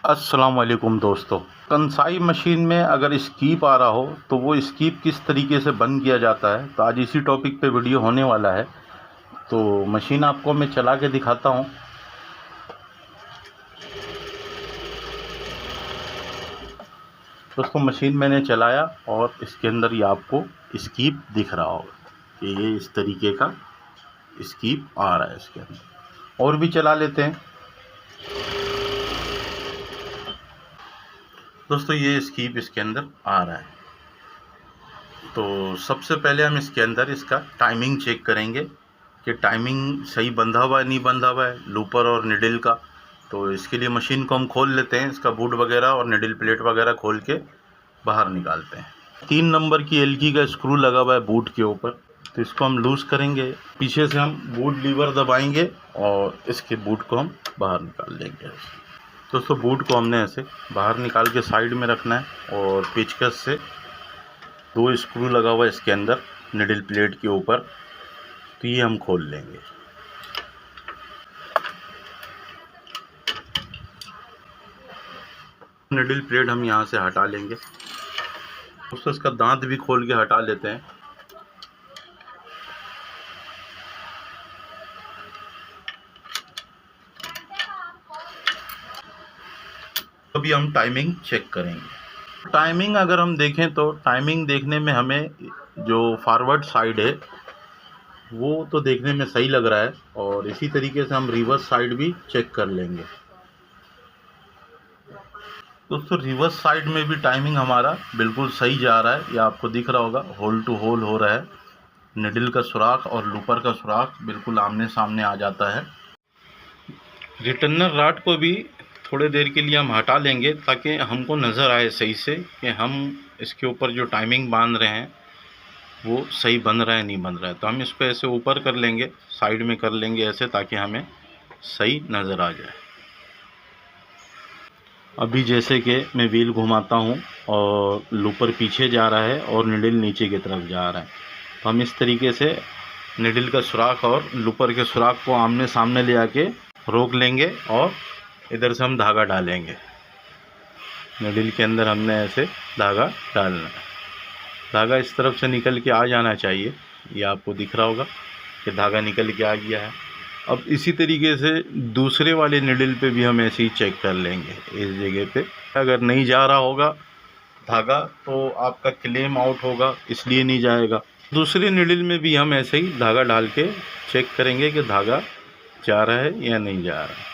अस्सलाम वालेकुम दोस्तों। कंसाई मशीन में अगर स्कीप आ रहा हो तो वो स्कीप किस तरीके से बंद किया जाता है, तो आज इसी टॉपिक पे वीडियो होने वाला है। तो मशीन आपको मैं चला के दिखाता हूँ। दोस्तों मशीन मैंने चलाया और इसके अंदर ये आपको स्कीप दिख रहा होगा कि ये इस तरीके का स्कीप आ रहा है इसके अंदर। और भी चला लेते हैं दोस्तों, ये स्कीप इसके अंदर आ रहा है। तो सबसे पहले हम इसके अंदर इसका टाइमिंग चेक करेंगे कि टाइमिंग सही बंधा हुआ है नहीं बंधा हुआ है लूपर और निडल का। तो इसके लिए मशीन को हम खोल लेते हैं, इसका बूट वगैरह और निडल प्लेट वगैरह खोल के बाहर निकालते हैं। 3 नंबर की एलकी का स्क्रू लगा हुआ है बूट के ऊपर, तो इसको हम लूज़ करेंगे। पीछे से हम बूट लीवर दबाएंगे और इसके बूट को हम बाहर निकाल लेंगे। दोस्तों बूट को हमने ऐसे बाहर निकाल के साइड में रखना है और पेचकस से 2 स्क्रू लगा हुआ है इसके अंदर निडल प्लेट के ऊपर, तो ये हम खोल लेंगे। निडल प्लेट हम यहाँ से हटा लेंगे। दोस्तों इसका दांत भी खोल के हटा लेते हैं। अभी हम टाइमिंग चेक करेंगे। टाइमिंग अगर हम देखें तो टाइमिंग देखने में हमें जो फॉरवर्ड साइड है वो तो देखने में सही लग रहा है, और इसी तरीके से हम रिवर्स साइड भी चेक कर लेंगे। दोस्तों रिवर्स साइड में भी टाइमिंग हमारा बिल्कुल सही जा रहा है, ये आपको दिख रहा होगा, होल टू होल हो रहा है। निडल का सुराख और लूपर का सुराख बिल्कुल आमने सामने आ जाता है। रिटर्नर रॉड को भी थोड़ी देर के लिए हम हटा लेंगे ताकि हमको नज़र आए सही से कि हम इसके ऊपर जो टाइमिंग बांध रहे हैं वो सही बन रहा है नहीं बन रहा है। तो हम इसको ऐसे ऊपर कर लेंगे, साइड में कर लेंगे ऐसे, ताकि हमें सही नज़र आ जाए। अभी जैसे कि मैं व्हील घुमाता हूँ और लूपर पीछे जा रहा है और निडल नीचे की तरफ जा रहा है, तो हम इस तरीके से निडल का सुराख और लूपर के सुराख को आमने सामने ले आके रोक लेंगे और इधर से हम धागा डालेंगे। निडल के अंदर हमने ऐसे धागा डालना है। धागा इस तरफ से निकल के आ जाना चाहिए, ये आपको दिख रहा होगा कि धागा निकल के आ गया है। अब इसी तरीके से दूसरे वाले निडल पे भी हम ऐसे ही चेक कर लेंगे। इस जगह पे अगर नहीं जा रहा होगा धागा तो आपका क्लेम आउट होगा, इसलिए नहीं जाएगा। दूसरे निडल में भी हम ऐसे ही धागा डाल के चेक करेंगे कि धागा जा रहा है या नहीं जा रहा है।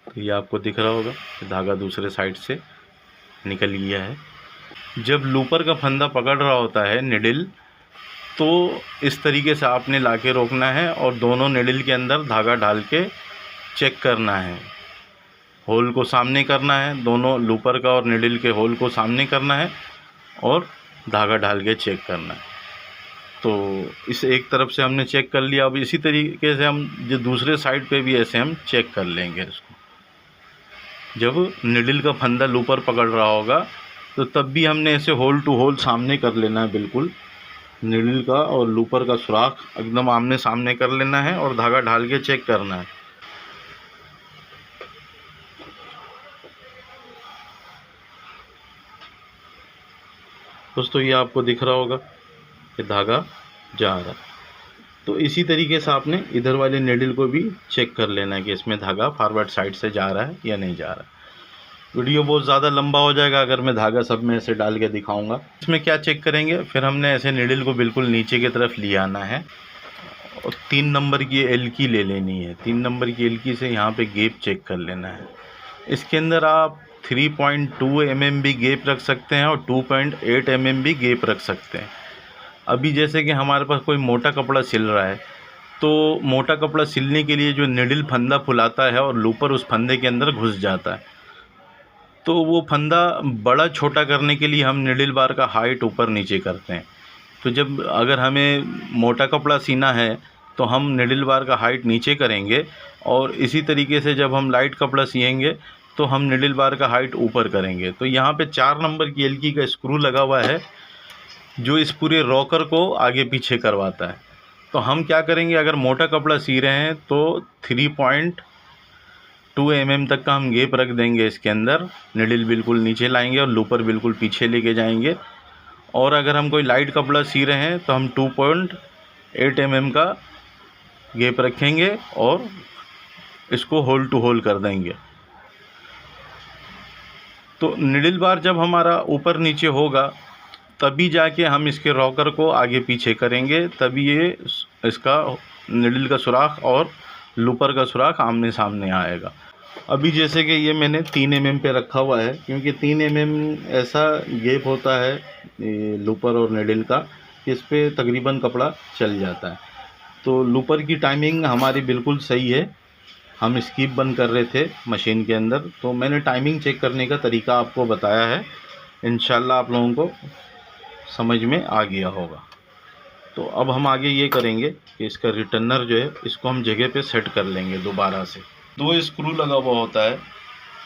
तो ये आपको दिख रहा होगा कि धागा दूसरे साइड से निकल गया है। जब लूपर का फंदा पकड़ रहा होता है निडल, तो इस तरीके से आपने लाके रोकना है और दोनों निडल के अंदर धागा डाल के चेक करना है। होल को सामने करना है, दोनों लूपर का और निडल के होल को सामने करना है और धागा डाल के चेक करना है। तो इस एक तरफ से हमने चेक कर लिया। अब इसी तरीके से हम जो दूसरे साइड पे भी ऐसे हम चेक कर लेंगे इसको। जब निडल का फंदा लूपर पकड़ रहा होगा तो तब भी हमने ऐसे होल टू होल सामने कर लेना है, बिल्कुल निडल का और लूपर का सुराख एकदम आमने सामने कर लेना है और धागा ढाल के चेक करना है। दोस्तों ये आपको दिख रहा होगा कि धागा जा रहा है। तो इसी तरीके से आपने इधर वाले निडल को भी चेक कर लेना है कि इसमें धागा फॉरवर्ड साइड से जा रहा है या नहीं जा रहा है। वीडियो बहुत ज़्यादा लंबा हो जाएगा अगर मैं धागा सब में ऐसे डाल के दिखाऊंगा। इसमें क्या चेक करेंगे, फिर हमने ऐसे निडल को बिल्कुल नीचे की तरफ ले आना है और 3 नंबर की एलकी ले लेनी है। 3 नंबर की एलकी से यहाँ पे गैप चेक कर लेना है। इसके अंदर आप 3.2 mm भी गैप रख सकते हैं और 2.8 mm भी गैप रख सकते हैं। अभी जैसे कि हमारे पास कोई मोटा कपड़ा सिल रहा है, तो मोटा कपड़ा सिलने के लिए जो निडल फंदा फुलाता है और लूपर उस फंदे के अंदर घुस जाता है, तो वो फंदा बड़ा छोटा करने के लिए हम निडल बार का हाइट ऊपर नीचे करते हैं। तो जब अगर हमें मोटा कपड़ा सीना है तो हम निडल बार का हाइट नीचे करेंगे, और इसी तरीके से जब हम लाइट कपड़ा सिएंगे तो हम निडल बार का हाइट ऊपर करेंगे। तो यहाँ पे 4 नंबर की एलकी का स्क्रू लगा हुआ है जो इस पूरे रॉकर को आगे पीछे करवाता है। तो हम क्या करेंगे, अगर मोटा कपड़ा सी रहे हैं तो 3.2 2 mm तक का हम गैप रख देंगे इसके अंदर। निडिल बिल्कुल नीचे लाएंगे और लूपर बिल्कुल पीछे लेके जाएंगे। और अगर हम कोई लाइट कपड़ा सी रहे हैं तो हम 2.8 mm का गैप रखेंगे और इसको होल टू होल कर देंगे। तो निडिल बार जब हमारा ऊपर नीचे होगा तभी जाके हम इसके रॉकर को आगे पीछे करेंगे, तभी ये इसका निडिल का सुराख और लूपर का सुराख आमने सामने आएगा। अभी जैसे कि ये मैंने 3 mm पे रखा हुआ है, क्योंकि 3 mm ऐसा गैप होता है लूपर और निडिल का कि इस पर तकरीबन कपड़ा चल जाता है। तो लूपर की टाइमिंग हमारी बिल्कुल सही है। हम स्कीप बंद कर रहे थे मशीन के अंदर, तो मैंने टाइमिंग चेक करने का तरीका आपको बताया है। इंशाल्लाह आप लोगों को समझ में आ गया होगा। तो अब हम आगे ये करेंगे कि इसका रिटर्नर जो है इसको हम जगह पे सेट कर लेंगे दोबारा से। 2 स्क्रू लगा हुआ होता है,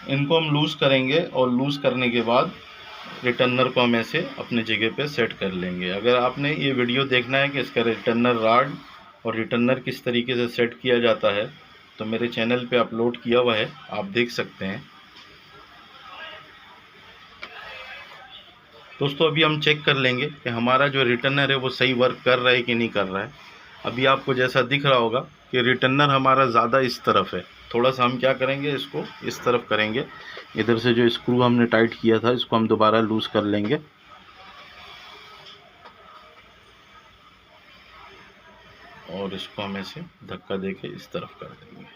इनको हम लूज़ करेंगे और लूज़ करने के बाद रिटर्नर को हम ऐसे अपने जगह पे सेट कर लेंगे। अगर आपने ये वीडियो देखना है कि इसका रिटर्नर रॉड और रिटर्नर किस तरीके से सेट किया जाता है तो मेरे चैनल पे अपलोड किया हुआ है, आप देख सकते हैं। दोस्तों अभी हम चेक कर लेंगे कि हमारा जो रिटर्नर है वो सही वर्क कर रहा है कि नहीं कर रहा है। अभी आपको जैसा दिख रहा होगा कि रिटर्नर हमारा ज़्यादा इस तरफ है, थोड़ा सा हम क्या करेंगे इसको इस तरफ करेंगे। इधर से जो स्क्रू हमने टाइट किया था इसको हम दोबारा लूज़ कर लेंगे और इसको हम ऐसे धक्का देके इस तरफ कर देंगे।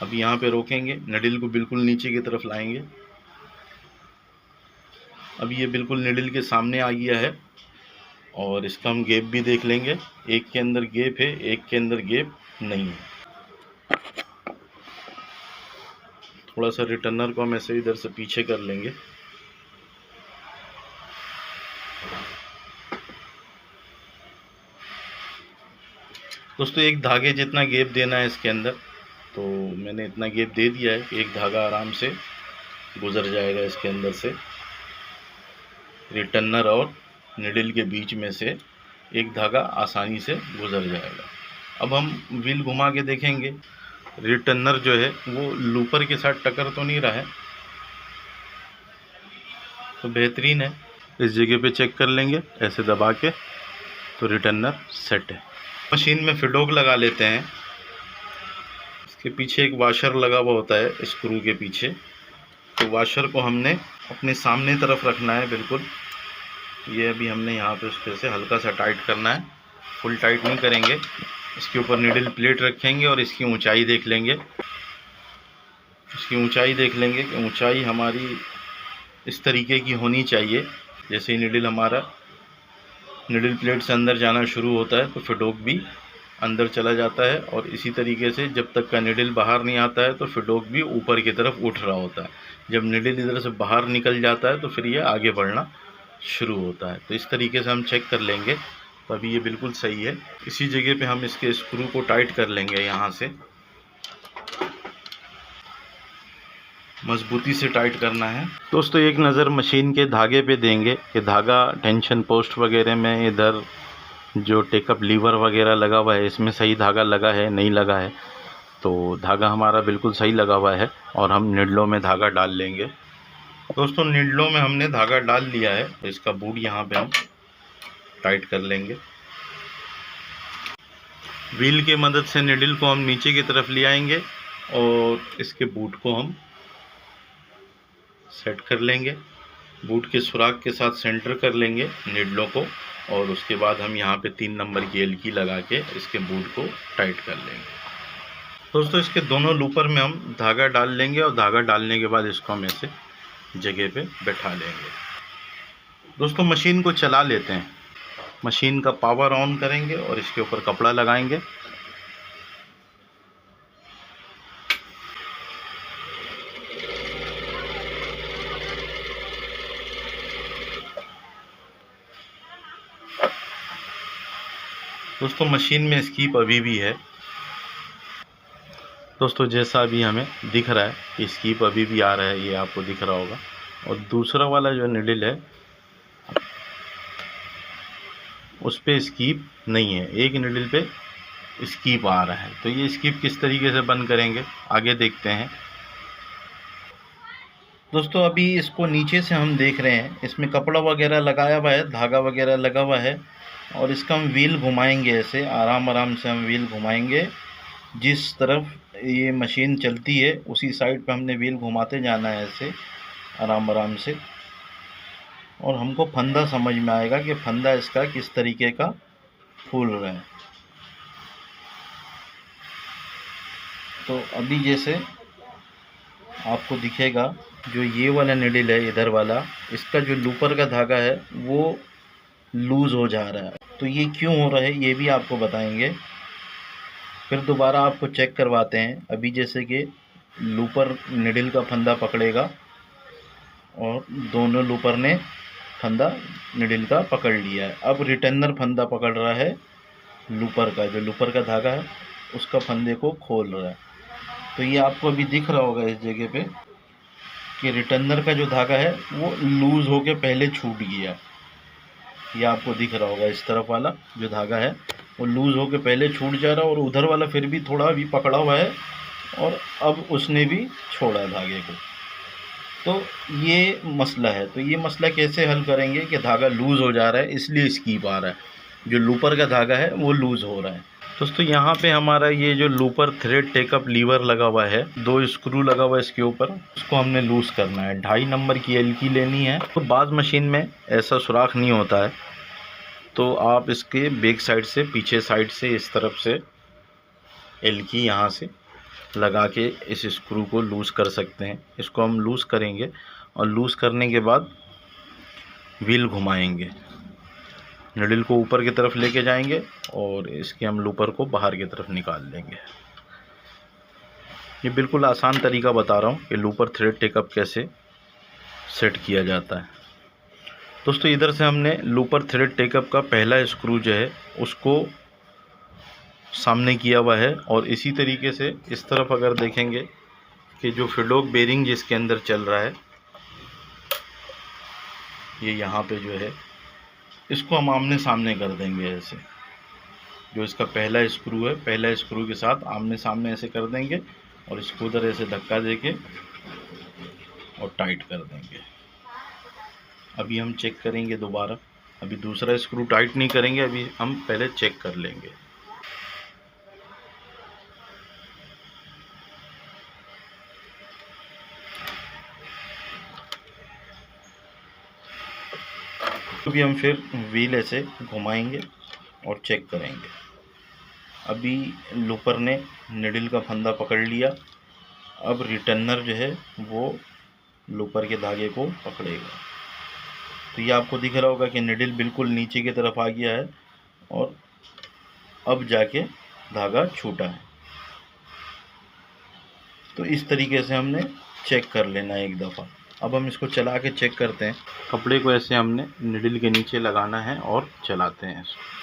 अब यहाँ पे रोकेंगे, निडिल को बिल्कुल नीचे की तरफ लाएंगे। अब ये बिल्कुल निडिल के सामने आ गया है और इसका हम गैप भी देख लेंगे। एक के अंदर गैप है, एक के अंदर गैप नहीं है। थोड़ा सा रिटर्नर को हम ऐसे इधर से पीछे कर लेंगे। दोस्तों एक धागे जितना गैप देना है इसके अंदर, तो मैंने इतना गैप दे दिया है कि एक धागा आराम से गुजर जाएगा इसके अंदर से। रिटर्नर और निडिल के बीच में से एक धागा आसानी से गुजर जाएगा। अब हम व्हील घुमा के देखेंगे, रिटर्नर जो है वो लूपर के साथ टक्कर तो नहीं रहा है, तो बेहतरीन है। इस जगह पे चेक कर लेंगे ऐसे दबा के, तो रिटर्नर सेट है। मशीन में फिडोक लगा लेते हैं। इसके पीछे एक वाशर लगा हुआ होता है स्क्रू के पीछे, तो वाशर को हमने अपने सामने तरफ रखना है बिल्कुल। ये अभी हमने यहाँ पे उसके से हल्का सा टाइट करना है, फुल टाइट नहीं करेंगे। इसके ऊपर निडिल प्लेट रखेंगे और इसकी ऊंचाई देख लेंगे। इसकी ऊंचाई देख लेंगे कि ऊंचाई हमारी इस तरीके की होनी चाहिए। जैसे ही निडिल हमारा निडिल प्लेट से अंदर जाना शुरू होता है तो फिडोक भी अंदर चला जाता है, और इसी तरीके से जब तक का निडिल बाहर नहीं आता है तो फिडोक भी ऊपर की तरफ उठ रहा होता है। जब निडिल इधर से बाहर निकल जाता है तो फिर ये आगे बढ़ना शुरू होता है। तो इस तरीके से हम चेक कर लेंगे। तो अभी ये बिल्कुल सही है। इसी जगह पे हम इसके स्क्रू को टाइट कर लेंगे, यहाँ से मजबूती से टाइट करना है। दोस्तों एक नज़र मशीन के धागे पे देंगे कि धागा टेंशन पोस्ट वगैरह में इधर जो टेकअप लीवर वगैरह लगा हुआ है इसमें सही धागा लगा है नहीं लगा है। तो धागा हमारा बिल्कुल सही लगा हुआ है और हम निडलों में धागा डाल लेंगे। दोस्तों निडलों में हमने धागा डाल लिया है, तो इसका बूट यहाँ पे हम टाइट कर लेंगे। व्हील की मदद से निडल को हम नीचे की तरफ ले आएंगे और इसके बूट को हम सेट कर लेंगे। बूट के सुराख के साथ सेंटर कर लेंगे निडलों को, और उसके बाद हम यहाँ पे 3 नंबर की एलकी लगा के इसके बूट को टाइट कर लेंगे। दोस्तों इसके दोनों लूपर में हम धागा डाल लेंगे और धागा डालने के बाद इसको हम ऐसे जगह पे बैठा लेंगे। दोस्तों मशीन को चला लेते हैं। मशीन का पावर ऑन करेंगे और इसके ऊपर कपड़ा लगाएंगे। दोस्तों मशीन में स्कीप अभी भी है। दोस्तों जैसा अभी हमें दिख रहा है कि स्कीप अभी भी आ रहा है, ये आपको दिख रहा होगा। और दूसरा वाला जो निडल है उस पे स्कीप नहीं है, एक निडल पे स्कीप आ रहा है। तो ये स्कीप किस तरीके से बंद करेंगे आगे देखते हैं। दोस्तों अभी इसको नीचे से हम देख रहे हैं, इसमें कपड़ा वगैरह लगाया हुआ है, धागा वगैरह लगा हुआ है, और इसका हम व्हील घुमाएंगे, ऐसे आराम आराम से हम व्हील घुमाएंगे। जिस तरफ ये मशीन चलती है उसी साइड पे हमने व्हील घुमाते जाना है ऐसे आराम आराम से, और हमको फंदा समझ में आएगा कि फंदा इसका किस तरीके का फूल रहा है। तो अभी जैसे आपको दिखेगा, जो ये वाला निडल है इधर वाला, इसका जो लूपर का धागा है वो लूज़ हो जा रहा है। तो ये क्यों हो रहा है ये भी आपको बताएंगे। फिर दोबारा आपको चेक करवाते हैं। अभी जैसे कि लूपर निडल का फंदा पकड़ेगा और दोनों लूपर ने फंदा निडल का पकड़ लिया है। अब रिटर्नर फंदा पकड़ रहा है लूपर का, जो लूपर का धागा है उसका फंदे को खोल रहा है। तो ये आपको अभी दिख रहा होगा इस जगह पे कि रिटर्नर का जो धागा है वो लूज़ होके पहले छूट गया। ये आपको दिख रहा होगा, इस तरफ वाला जो धागा है वो लूज़ होके पहले छूट जा रहा है, और उधर वाला फिर भी थोड़ा भी पकड़ा हुआ है और अब उसने भी छोड़ा धागे को। तो ये मसला है। तो ये मसला कैसे हल करेंगे कि धागा लूज़ हो जा रहा है इसलिए स्कीप आ रहा है, जो लूपर का धागा है वो लूज़ हो रहा है। दोस्तों यहाँ पे हमारा ये जो लूपर थ्रेड टेकअप लीवर लगा हुआ है, 2 स्क्रू लगा हुआ है इसके ऊपर, उसको हमने लूज़ करना है। 2.5 नंबर की एलकी लेनी है। तो बाज़ मशीन में ऐसा सुराख नहीं होता है, तो आप इसके बैक साइड से, पीछे साइड से इस तरफ से एलकी यहाँ से लगा के इस स्क्रू को लूज़ कर सकते हैं। इसको हम लूज़ करेंगे और लूज़ करने के बाद व्हील घुमाएंगे, निडल को ऊपर की तरफ लेके जाएंगे और इसके हम लूपर को बाहर की तरफ निकाल लेंगे। ये बिल्कुल आसान तरीका बता रहा हूँ कि लूपर थ्रेड टेकअप कैसे सेट किया जाता है। दोस्तों इधर से हमने लूपर थ्रेड टेकअप का पहला स्क्रू जो है उसको सामने किया हुआ है, और इसी तरीके से इस तरफ अगर देखेंगे कि जो फिडोक बेरिंग जिसके अंदर चल रहा है, ये यहाँ पे जो है इसको हम आमने सामने कर देंगे ऐसे। जो इसका पहला स्क्रू है, पहला स्क्रू के साथ आमने सामने ऐसे कर देंगे और इसको उधर ऐसे धक्का देके और टाइट कर देंगे। अभी हम चेक करेंगे दोबारा। अभी दूसरा स्क्रू टाइट नहीं करेंगे, अभी हम पहले चेक कर लेंगे। अभी हम फिर व्हील ऐसे घुमाएंगे और चेक करेंगे। अभी लूपर ने निडल का फंदा पकड़ लिया, अब रिटर्नर जो है वो लूपर के धागे को पकड़ेगा। तो ये आपको दिख रहा होगा कि निडल बिल्कुल नीचे की तरफ आ गया है और अब जाके धागा छूटा है। तो इस तरीके से हमने चेक कर लेना है एक दफ़ा। अब हम इसको चला के चेक करते हैं। कपड़े को ऐसे हमने निडल के नीचे लगाना है और चलाते हैं इसको।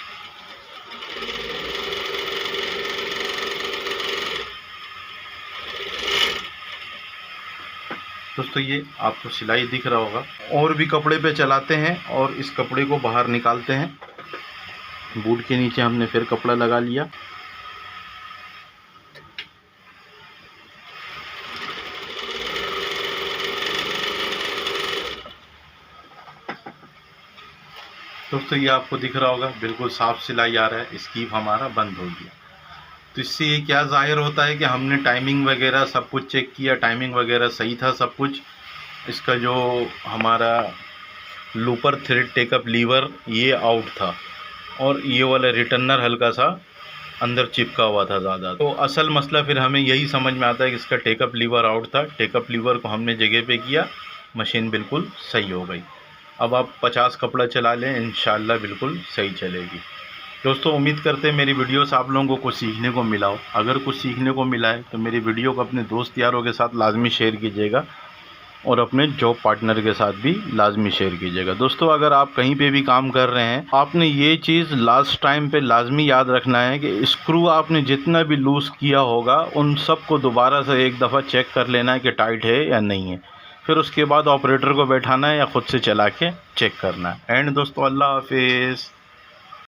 दोस्तों ये आपको सिलाई दिख रहा होगा। और भी कपड़े पे चलाते हैं और इस कपड़े को बाहर निकालते हैं। बूट के नीचे हमने फिर कपड़ा लगा लिया। दोस्तों ये आपको दिख रहा होगा, बिल्कुल साफ सिलाई आ रहा है, स्कीप हमारा बंद हो गया। तो इससे ये क्या ज़ाहिर होता है कि हमने टाइमिंग वगैरह सब कुछ चेक किया, टाइमिंग वगैरह सही था सब कुछ। इसका जो हमारा लूपर थ्रेड टेकअप लीवर ये आउट था और ये वाला रिटर्नर हल्का सा अंदर चिपका हुआ था ज़्यादा। तो असल मसला फिर हमें यही समझ में आता है कि इसका टेकअप लीवर आउट था। टेकअप लीवर को हमने जगह पे किया, मशीन बिल्कुल सही हो गई। अब आप 50 कपड़ा चला लें, इंशाल्लाह बिल्कुल सही चलेगी। दोस्तों उम्मीद करते हैं मेरी वीडियो से आप लोगों को कुछ सीखने को मिला हो। अगर कुछ सीखने को मिला है तो मेरी वीडियो को अपने दोस्त यारों के साथ लाजमी शेयर कीजिएगा और अपने जॉब पार्टनर के साथ भी लाजमी शेयर कीजिएगा। दोस्तों अगर आप कहीं पे भी काम कर रहे हैं, आपने ये चीज़ लास्ट टाइम पे लाजमी याद रखना है कि स्क्रू आपने जितना भी लूज़ किया होगा उन सब को दोबारा से एक दफ़ा चेक कर लेना है कि टाइट है या नहीं है। फिर उसके बाद ऑपरेटर को बैठाना है या ख़ुद से चला के चेक करना है। एंड दोस्तों अल्लाह हाफिज़।